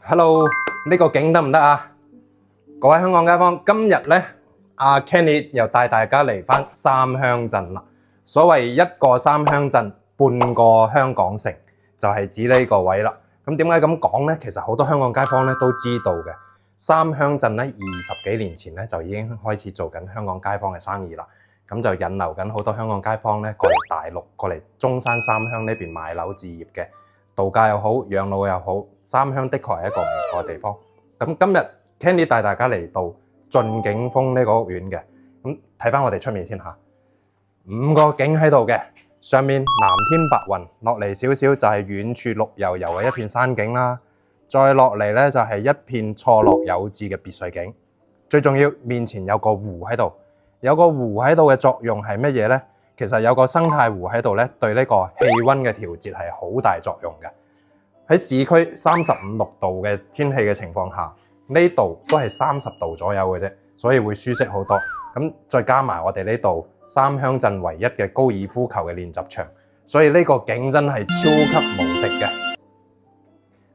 Hello，呢個景得唔得啊？各位香港街坊，今日咧，阿 Kenny 又帶大家嚟返三鄉鎮啦。所謂一個三鄉鎮，半個香港城，就係指呢個位啦。咁點解咁講咧？其實好多香港街坊咧都知道嘅。三鄉鎮咧20幾年前咧就已經開始做緊香港街坊嘅生意啦。咁就引流緊好多香港街坊咧過嚟大陸，過嚟中山三鄉呢邊買樓置業嘅。度假又好，養老又好，三鄉的確係一個唔錯嘅地方。咁今日 Kenny 帶大家嚟到駿景峰呢個屋苑嘅。咁睇翻我哋出面先嚇，5個景喺度嘅。上面藍天白雲，落嚟少少就係遠處綠油油嘅一片山景啦。再落嚟咧就係一片錯落有致嘅別墅景。最重要，面前有個湖喺度，有個湖喺度嘅作用係乜嘢咧？其實有個生態湖喺度咧，對呢個氣温嘅調節係好大作用嘅。喺市區35、6度嘅天氣嘅情況下，呢度都係30度左右嘅啫，所以會舒適好多。咁再加埋我哋呢度三鄉鎮唯一嘅高爾夫球嘅練習場，所以呢個景真係超級無敵嘅。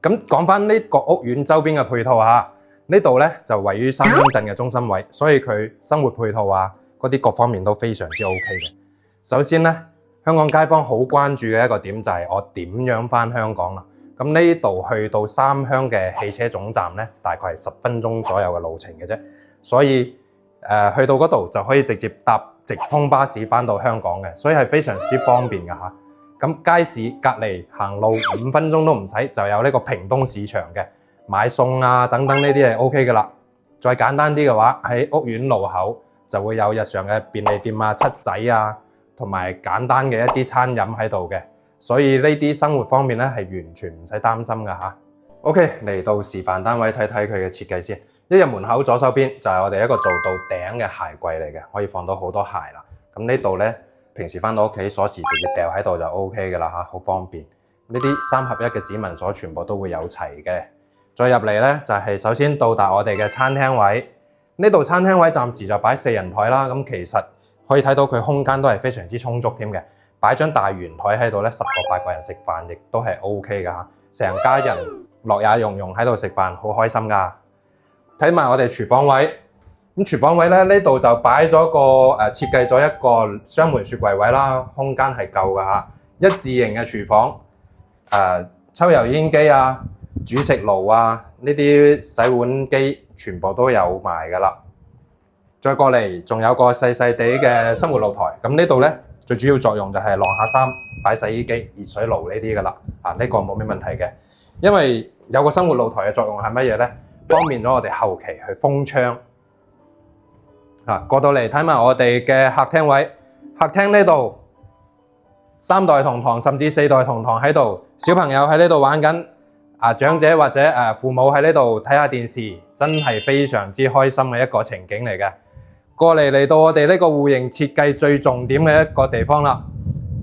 咁講翻呢個屋苑周邊嘅配套嚇，呢度咧就位於三鄉鎮嘅中心位，所以佢生活配套啊嗰啲各方面都非常之 OK 嘅。首先咧，香港街坊好關注嘅一個點就係我點樣返香港啦。咁呢度去到三鄉嘅汽車總站咧，大概係10分鐘左右嘅路程嘅啫。所以去到嗰度就可以直接搭直通巴士返到香港嘅，所以係非常之方便嘅嚇。咁街市隔離行路5分鐘都唔使，就有呢個屏東市場嘅買餸啊等等呢啲係 OK 嘅啦。再簡單啲嘅話，喺屋苑路口就會有日常嘅便利店啊、七仔啊，同埋簡單嘅一啲餐飲喺度嘅，所以呢啲生活方面咧係完全唔使擔心㗎嚇。OK， 嚟到示範單位睇睇佢嘅設計先。一入門口左手邊就係我哋一個做到頂嘅鞋櫃嚟嘅，可以放到好多鞋啦。咁呢度咧，平時返到屋企鎖匙直接掉喺度就 OK 㗎啦嚇，好方便。呢啲3合1嘅指紋鎖全部都會有齊嘅。再入嚟咧就係首先到達我哋嘅餐廳位，呢度餐廳位暫時就擺4人台啦。咁其實可以睇到佢空間都係非常之充足添嘅，擺張大圓台喺度咧，10個8個人食飯亦都係 OK 㗎嚇，成家人樂也融融喺度食飯，好開心㗎。睇埋我哋廚房位，咁廚房位咧呢度就擺咗個設計咗一個雙門雪櫃位啦，空間係夠㗎嚇，一字型嘅廚房，抽油煙機啊、煮食爐啊、呢啲洗碗機全部都有埋㗎啦。再過嚟仲有個細細地嘅生活露台，咁呢度咧最主要作用就係晾下衫、擺洗衣機、熱水爐呢啲㗎啦。呢個冇咩問題嘅，因為有個生活露台嘅作用係乜嘢咧？方便咗我哋後期去封窗。過到嚟睇埋我哋嘅客廳位，客廳呢度3代同堂甚至4代同堂喺度，小朋友喺呢度玩緊，長者或者父母喺呢度睇下電視，真係非常之開心嘅一個情景嚟嘅。過嚟到我哋呢個戶型設計最重點嘅一個地方啦，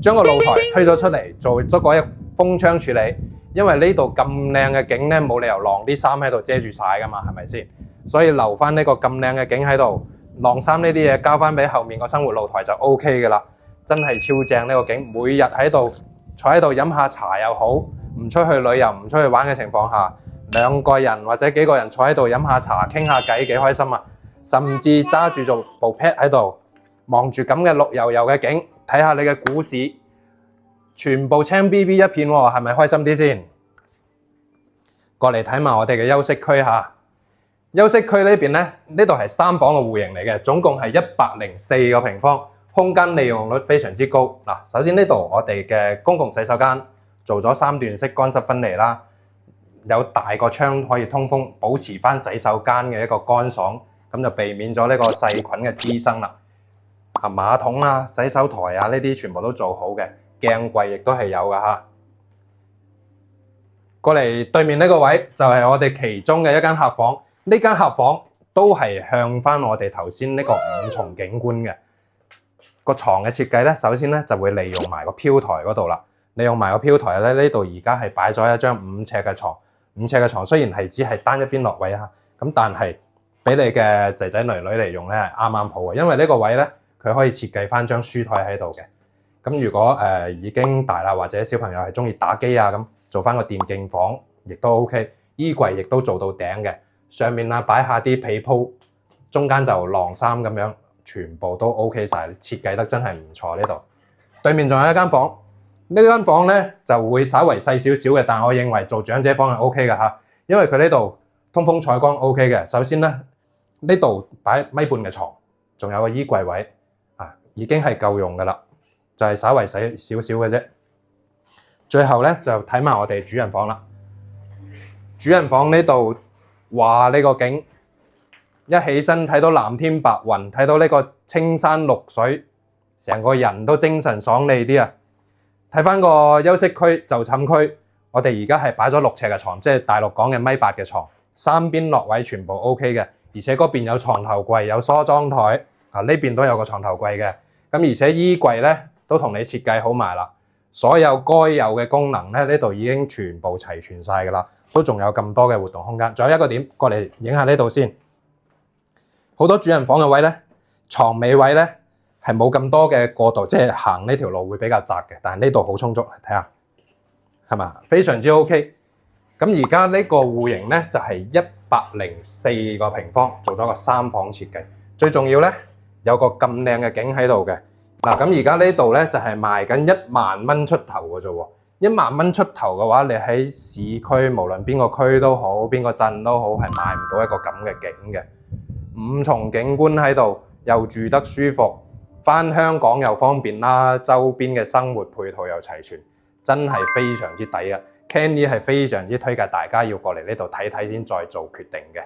將個露台推咗出嚟，做咗個封窗處理。因為呢度咁靚嘅景咧，冇理由晾啲衫喺度遮住晒噶嘛，係咪先？所以留翻呢個咁靚嘅景喺度，晾衫呢啲嘢交翻俾後面個生活露台就 OK 噶啦，真係超正呢個景。每日喺度坐喺度飲下茶又好，唔出去旅遊唔出去玩嘅情況下，2個人或者幾個人坐喺度飲下茶傾下偈幾開心啊！甚至揸住做部 pad 喺度望住咁嘅綠油油嘅景，睇下你嘅股市。全部青 BB 一片喎，係咪開心啲先？過嚟睇埋我哋嘅休息區嚇。休息區呢邊咧，呢度係3房嘅戶型嚟嘅，總共係104個平方，空間利用率非常之高。首先呢度我哋嘅公共洗手間做咗3段式乾濕分離啦，有大個窗可以通風，保持翻洗手間嘅一個乾爽，咁就避免咗呢個細菌嘅滋生啦。馬桶啊、洗手台啊呢啲全部都做好嘅。鏡櫃亦都係有㗎嚇。過嚟對面呢個位就係我哋其中嘅一間客房，呢間客房都係向翻我哋頭先呢個5重景觀嘅。個床嘅設計咧，首先咧就會利用埋個飄台嗰度啦。利用埋個飄台咧，呢度而家係擺咗一張5尺嘅床。5尺嘅床雖然係只係單一邊落位嚇，咁但係俾你嘅仔仔女女嚟用咧係啱啱好嘅，因為呢個位咧佢可以設計翻張書台喺度嘅。咁如果已經大啦，或者小朋友係中意打機啊咁，做翻個電競房亦都 OK。衣櫃亦都做到頂嘅，上面啊擺下啲被鋪，中間就晾衫咁樣，全部都 OK 晒，設計得真係唔錯呢度。對面仲有一間房，呢間房咧就會稍為細少少嘅，但我認為做長者房係 OK 嘅嚇，因為佢呢度通風採光 OK 嘅。首先咧，呢度擺米半嘅床，仲有個衣櫃位啊，已經係夠用噶啦，就係稍為細少少嘅啫。最後咧就睇埋我哋主人房啦。主人房呢度，哇！呢個景一起身睇到藍天白雲，睇到呢個青山綠水，成個人都精神爽利啲啊！睇翻個休息區就寢區，我哋而家係擺咗6尺嘅床，即係大陸講嘅1.8米嘅床，三邊落位全部 OK 嘅，而且嗰邊有床頭櫃，有梳妝台，啊呢邊都有個床頭櫃嘅，咁而且衣櫃咧都同你設計好埋啦，所有該有嘅功能咧呢度已經全部齊全晒㗎啦。都仲有咁多嘅活動空間，仲有一個點，過嚟影下呢度先。好多主人房嘅位咧，床尾位咧係冇咁多嘅過渡，即係行呢條路會比較窄嘅，但係呢度好充足，睇下係嘛，非常之 OK。咁而家呢個戶型咧就係104個平方，做咗個3房設計。最重要咧有個咁靚嘅景喺度嘅。嗱，咁而家呢度咧就係賣緊1萬蚊出頭嘅啫喎。1萬蚊出頭嘅話，你喺市區無論邊個區都好，邊個鎮都好，係買唔到一個咁嘅景嘅。5重景觀喺度，又住得舒服，返香港又方便啦，周邊嘅生活配套又齊全，真係非常之抵啊！Kenny 係非常之推介大家要過嚟呢度睇睇先再做決定嘅。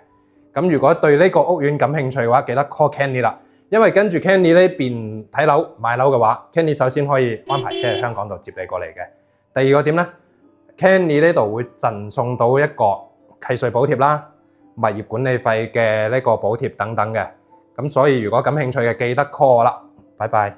咁如果對呢個屋苑感興趣嘅話，記得 call Kenny 啦，因為跟住 Kenny 呢邊睇樓買樓嘅話，Kenny 首先可以安排車喺香港度接你過嚟嘅。第二個點咧 ，Kenny 呢度會贈送到一個契稅補貼啦、物業管理費嘅呢個補貼等等嘅，咁所以如果感興趣嘅記得 call 我啦，拜拜。